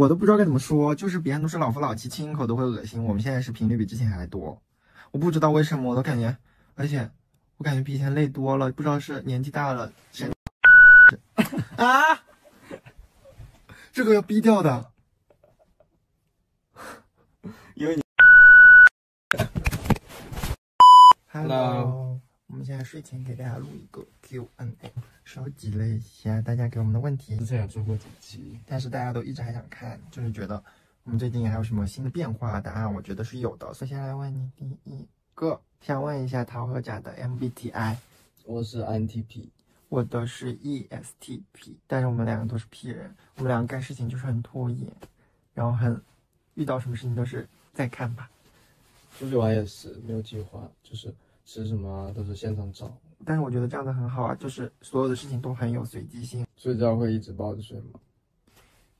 我都不知道该怎么说，就是别人都是老夫老妻，亲一口都会恶心，我们现在是频率比之前还多，我不知道为什么，我都感觉，而且我感觉比以前累多了，不知道是年纪大了，身啊，这个要逼掉的，因为你 ，Hello，我们现在睡前给大家录一个 Q&A， 收集了一下大家给我们的问题，之前有做过几期，但是大家都一直还想看，就是觉得我们最近还有什么新的变化？答案我觉得是有的，所以先来问你第一个，想问一下桃和甲的 MBTI， 我是 INTP， 我的是 ESTP， 但是我们两个都是 P 人，我们两个干事情就是很拖延，然后遇到什么事情都是再看吧。出去玩也是没有计划，就是吃什么都是现场找。但是我觉得这样子很好啊，就是所有的事情都很有随机性。睡觉会一直抱着睡吗？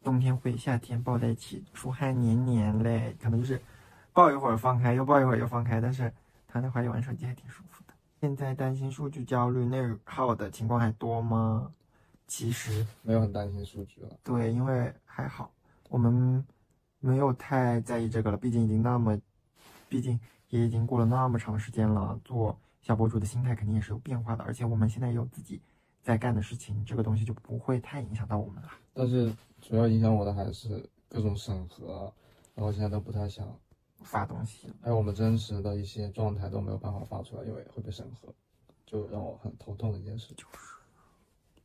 冬天会，夏天抱在一起，出汗黏黏嘞，可能就是抱一会儿放开，又抱一会儿又放开，但是躺在怀里玩手机还挺舒服的。现在担心数据焦虑、内耗的情况还多吗？其实没有很担心数据了。对，因为还好，我们没有太在意这个了，毕竟也已经过了那么长时间了，做小博主的心态肯定也是有变化的，而且我们现在有自己在干的事情，这个东西就不会太影响到我们了。但是主要影响我的还是各种审核，然后现在都不太想发东西，还有我们真实的一些状态都没有办法发出来，因为会被审核，就让我很头痛的一件事就是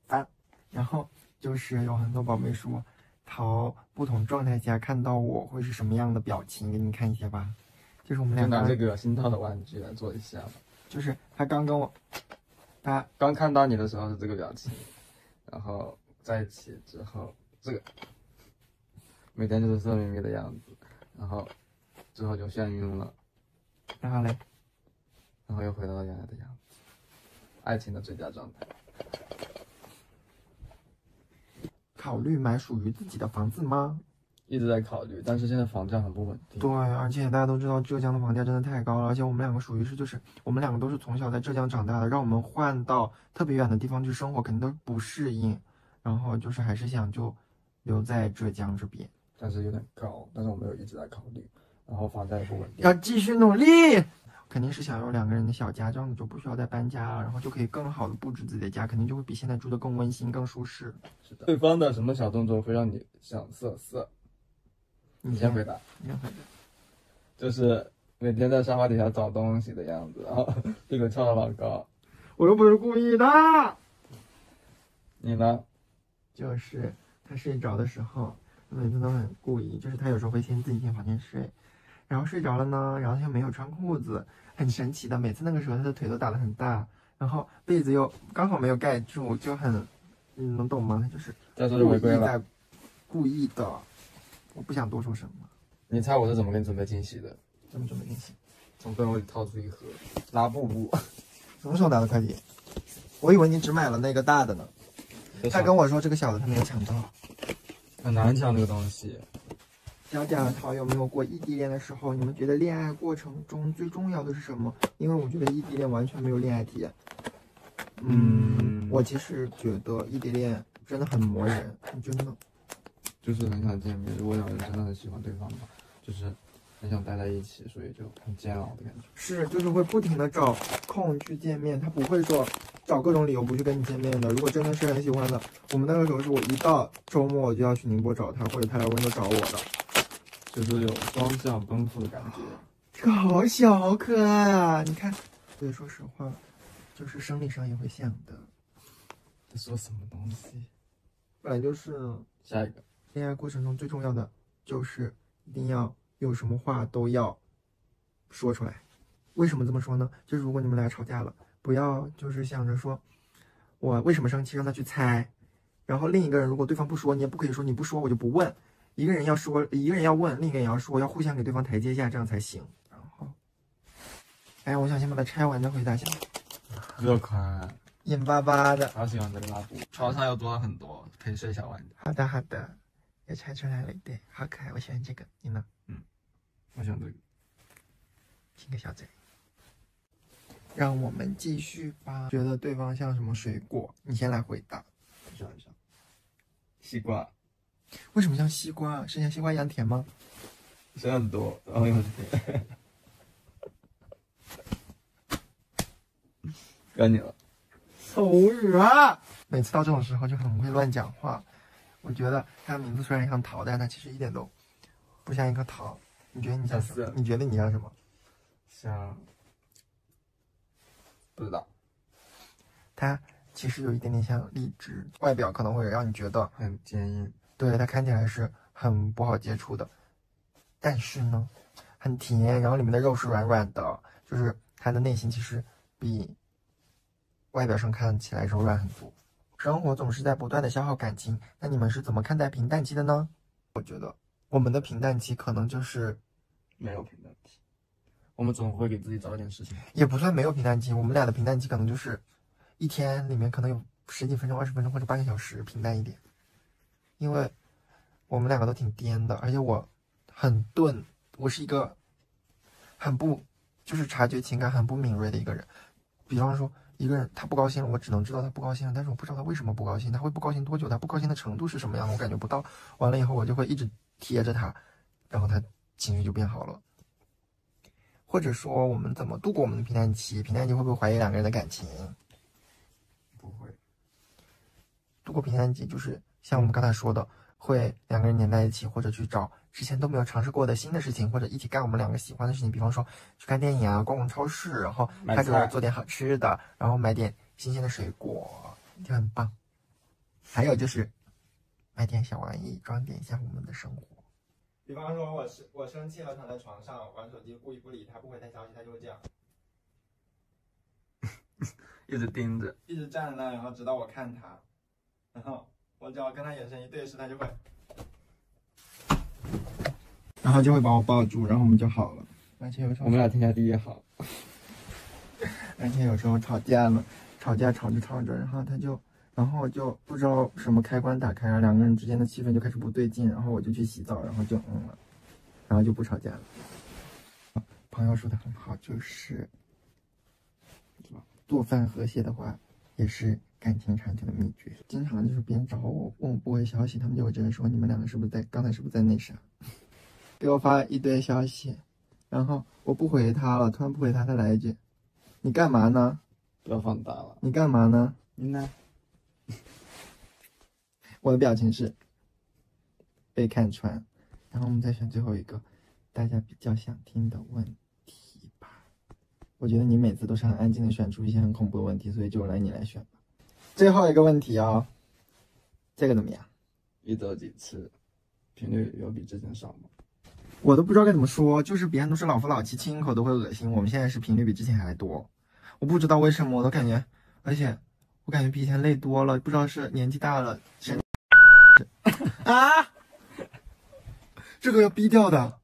烦。然后就是有很多宝贝说，淘不同状态下看到我会是什么样的表情，给你看一下吧。就是我们俩拿这个心套的玩具来做一下吧。就是他刚看到你的时候是这个表情，然后在一起之后这个，每天就是色眯眯的样子，然后之后就眩晕了，然后嘞，然后又回到了原来的样子，爱情的最佳状态。考虑买属于自己的房子吗？一直在考虑，但是现在房价很不稳定。对，而且大家都知道浙江的房价真的太高了，而且我们两个属于是我们两个都是从小在浙江长大的，让我们换到特别远的地方去生活，肯定都不适应。然后就是还是想就留在浙江这边，但是有点高，但是我没有一直在考虑，然后房价也不稳定，要继续努力。肯定是想要两个人的小家，这样子就不需要再搬家了，然后就可以更好的布置自己的家，肯定就会比现在住的更温馨、更舒适。是的。对方的什么小动作会让你想色色？你先回答。你先回答。就是每天在沙发底下找东西的样子，然后屁股翘得老高。我又不是故意的。你呢？就是他睡着的时候，每次都很故意，就是他有时候会先自己进房间睡，然后睡着了呢，然后他又没有穿裤子，很神奇的，每次那个时候他的腿都打得很大，然后被子又刚好没有盖住，就很，能懂吗？他就是再说就违规了，故意的，我不想多说什么。你猜我是怎么给你准备惊喜的？怎么准备惊喜？从背后里掏出一盒拉布布。什么时候拿的快递？我以为你只买了那个大的呢。他跟我说这个小的他没有抢到，很难抢这个东西。小贾和桃有没有过异地恋的时候？你们觉得恋爱过程中最重要的是什么？因为我觉得异地恋完全没有恋爱体验。我其实觉得异地恋真的很磨人，你觉得呢？就是很想见面，如果两人真的很喜欢对方嘛，就是很想待在一起，所以就很煎熬的感觉。是，就是会不停的找空去见面，他不会说找各种理由不去跟你见面的。如果真的是很喜欢的，我们那个时候是我一到周末我就要去宁波找他，或者他来温州找我的，就是有双向奔赴的感觉。这个好小好可爱啊！你看，所以说实话，就是生理上也会想的。在说什么东西？本来就是下一个。恋爱过程中最重要的就是一定要有什么话都要说出来。为什么这么说呢？就是如果你们俩吵架了，不要就是想着说我为什么生气，让他去猜。然后另一个人如果对方不说，你也不可以说你不说我就不问。一个人要说，一个人要问，另一个人要说，要互相给对方台阶下，这样才行。然后，哎，我想先把它拆完再回答一下。热款，眼巴巴的。好喜欢这个拉布，床上又多了很多陪睡小玩具。好的好的，也拆出来了一对，好可爱，我喜欢这个。你呢？我喜欢这个。亲个小嘴。让我们继续吧。觉得对方像什么水果？你先来回答。想一想，西瓜。为什么像西瓜？是像西瓜一样甜吗？水很多，然后又很甜。该你了。手语啊！每次到这种时候就很会乱讲话。我觉得它的名字虽然像桃，但它其实一点都不像一颗桃。你觉得你像什么？你觉得你像什么？像不知道。它其实有一点点像荔枝，外表可能会让你觉得很坚硬。对，它看起来是很不好接触的，但是呢，很甜，然后里面的肉是软软的，就是它的内心其实比外表上看起来柔软很多。生活总是在不断的消耗感情，那你们是怎么看待平淡期的呢？我觉得我们的平淡期可能就是没有平淡期，我们总会给自己找一点事情。也不算没有平淡期，我们俩的平淡期可能就是一天里面可能有10几分钟、20分钟或者半个小时平淡一点，因为我们两个都挺颠的，而且我很钝，我是一个很不就是察觉情感很不敏锐的一个人。比方说一个人他不高兴了，我只能知道他不高兴了，但是我不知道他为什么不高兴，他会不高兴多久，他不高兴的程度是什么样的，我感觉不到。完了以后我就会一直贴着他，然后他情绪就变好了。或者说我们怎么度过我们的平淡期？平淡期会不会怀疑两个人的感情？不会。度过平淡期就是像我们刚才说的，会两个人黏在一起，或者去找之前都没有尝试过的新的事情，或者一起干我们两个喜欢的事情，比方说去看电影啊，逛逛超市，然后开始做点好吃的，然后买点新鲜的水果，就很棒。还有就是买点小玩意，装点一下我们的生活。比方说我生气了，躺在床上玩手机，故意不理他，不回他消息，他就会这样，一直盯着，一直站在那，然后直到我看他，然后我只要跟他眼神一对视，他就会，然后就会把我抱住，然后我们就好了。而且有时候我们俩天下第一好。而且有时候吵架了，吵着，然后就不知道什么开关打开，然后两个人之间的气氛就开始不对劲，然后我就去洗澡，然后就了，然后就不吵架了。朋友说的很好，就是做饭和谐的话，也是感情长久的秘诀。经常就是别人找我问我不回消息，他们就会觉得说你们两个是不是刚才是不是在那啥，给我发一堆消息，然后我不回他了，突然不回他，他来一句你干嘛呢？不要放大了。你干嘛呢？你呢？我的表情是被看穿。然后我们再选最后一个大家比较想听的问题吧。我觉得你每次都是很安静的选出一些很恐怖的问题，所以就来你来选吧。最后一个问题哦，这个怎么样？一周几次？频率有比之前少吗？我都不知道该怎么说，就是别人都是老夫老妻，亲一口都会恶心，我们现在是频率比之前还多。我不知道为什么，我都感觉，而且我感觉比以前累多了，不知道是年纪大了，啊，这个要逼掉的。